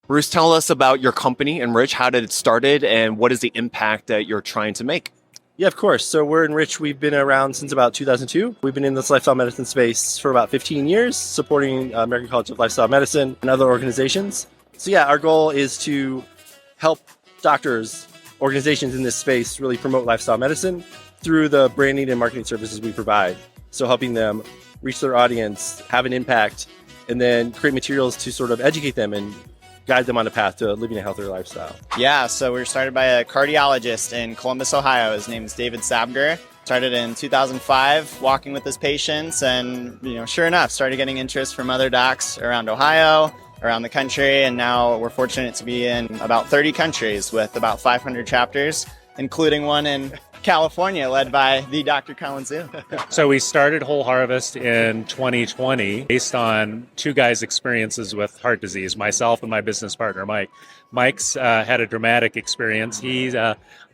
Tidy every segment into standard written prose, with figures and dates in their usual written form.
Bruce, tell us about your company, Enrich. How did it started, and what is the impact that you're trying to make? Yeah, of course. So we're Enrich. We've been around since about 2002. We've been in this lifestyle medicine space for about 15 years, supporting American College of Lifestyle Medicine and other organizations. So yeah, our goal is to help doctors, organizations in this space really promote lifestyle medicine through the branding and marketing services we provide. So helping them reach their audience, have an impact, and then create materials to sort of educate them and guide them on a path to living a healthier lifestyle. Yeah, so we were started by a cardiologist in Columbus, Ohio. His name is David Sabger. Started in 2005, walking with his patients, and sure enough, started getting interest from other docs around Ohio, around the country, and now we're fortunate to be in about 30 countries with about 500 chapters, including one in California, led by the Dr. Colin Zhu. So we started Whole Harvest in 2020 based on two guys' experiences with heart disease, myself and my business partner, Mike. Mike's had a dramatic experience. He's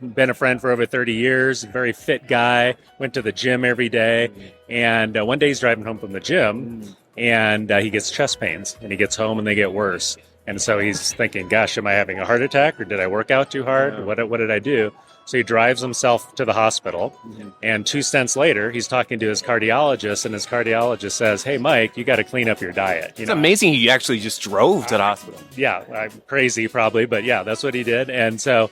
been a friend for over 30 years, a very fit guy, went to the gym every day. And one day he's driving home from the gym and he gets chest pains, and he gets home and they get worse. And so he's thinking, gosh, am I having a heart attack, or did I work out too hard? What did I do? So he drives himself to the hospital, and 2 cents later, he's talking to his cardiologist, and his cardiologist says, hey, Mike, you got to clean up your diet. It's amazing he actually just drove to the hospital. Yeah, I'm crazy probably, but yeah, that's what he did. And so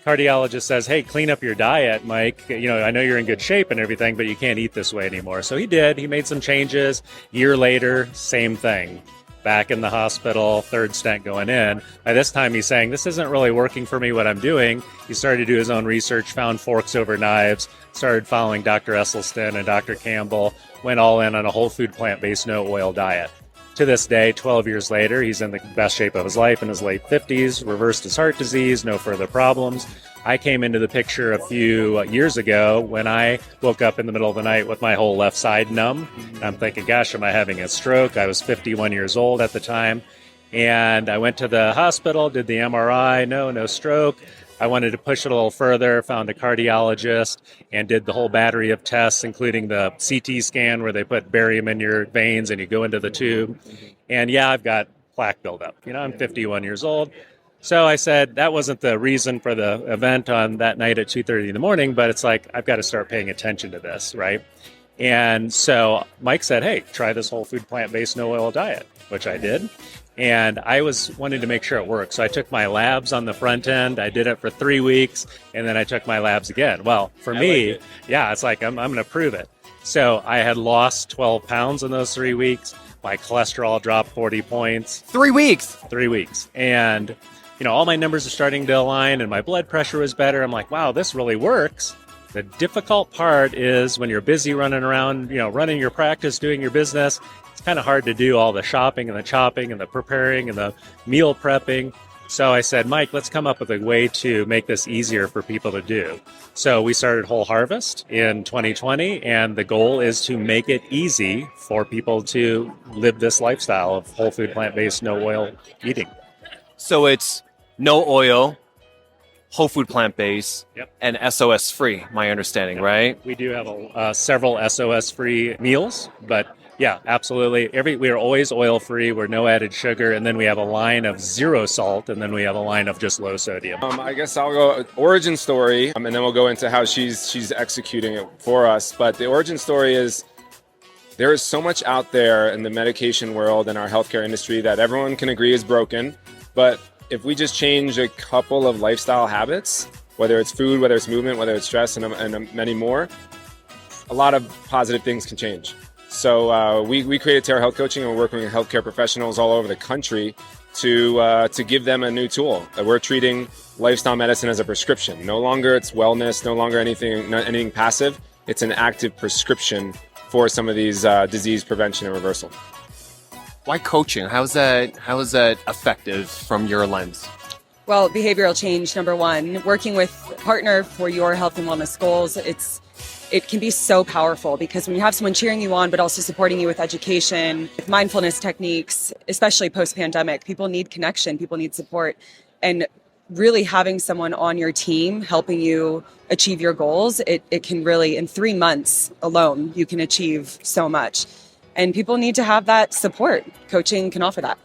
cardiologist says, hey, clean up your diet, Mike. I know you're in good shape and everything, but you can't eat this way anymore. So he did. He made some changes. Year later, same thing. Back in the hospital, third stent going in. By this time, he's saying, this isn't really working for me, what I'm doing. He started to do his own research, found forks over knives, started following Dr. Esselstyn and Dr. Campbell, went all in on a whole food, plant-based, no oil diet. To this day, 12 years later, he's in the best shape of his life, in his late 50s, reversed his heart disease, no further problems. I came into the picture a few years ago when I woke up in the middle of the night with my whole left side numb. I'm thinking, gosh, am I having a stroke? I was 51 years old at the time. And I went to the hospital, did the MRI, no stroke. I wanted to push it a little further, found a cardiologist, and did the whole battery of tests, including the CT scan where they put barium in your veins and you go into the tube. And yeah, I've got plaque buildup. I'm 51 years old. So I said that wasn't the reason for the event on that night at 2:30 in the morning, but it's like, I've got to start paying attention to this, right? And so Mike said, hey, try this whole food, plant-based, no oil diet, which I did. And I was wanting to make sure it worked. So I took my labs on the front end. I did it for 3 weeks, and then I took my labs again. Well, for me, yeah, it's like, I'm going to prove it. So I had lost 12 pounds in those 3 weeks. My cholesterol dropped 40 points. 3 weeks? 3 weeks. And all my numbers are starting to align, and my blood pressure was better. I'm like, wow, this really works. The difficult part is when you're busy running around, running your practice, doing your business, it's kind of hard to do all the shopping and the chopping and the preparing and the meal prepping. So I said, Mike, let's come up with a way to make this easier for people to do. So we started Whole Harvest in 2020, and the goal is to make it easy for people to live this lifestyle of whole food, plant-based, no oil eating. So it's no oil, whole food, plant-based, Yep. and SOS-free, my understanding, right? We do have several SOS-free meals, but yeah, absolutely. We are always oil-free. We're no added sugar, and then we have a line of zero salt, and then we have a line of just low sodium. I guess I'll go origin story, and then we'll go into how she's executing it for us. But the origin story is there is so much out there in the medication world and our healthcare industry that everyone can agree is broken, but if we just change a couple of lifestyle habits, whether it's food, whether it's movement, whether it's stress, and many more, a lot of positive things can change. So we created Terra Health Coaching, and we're working with healthcare professionals all over the country to give them a new tool. We're treating lifestyle medicine as a prescription. No longer it's wellness, no longer anything passive. It's an active prescription for some of these disease prevention and reversal. Why coaching? How is that effective from your lens? Well, behavioral change, number one, working with a partner for your health and wellness goals, it can be so powerful because when you have someone cheering you on, but also supporting you with education, with mindfulness techniques, especially post-pandemic, people need connection, people need support. And really having someone on your team helping you achieve your goals, it can really, in 3 months alone, you can achieve so much. And people need to have that support. Coaching can offer that.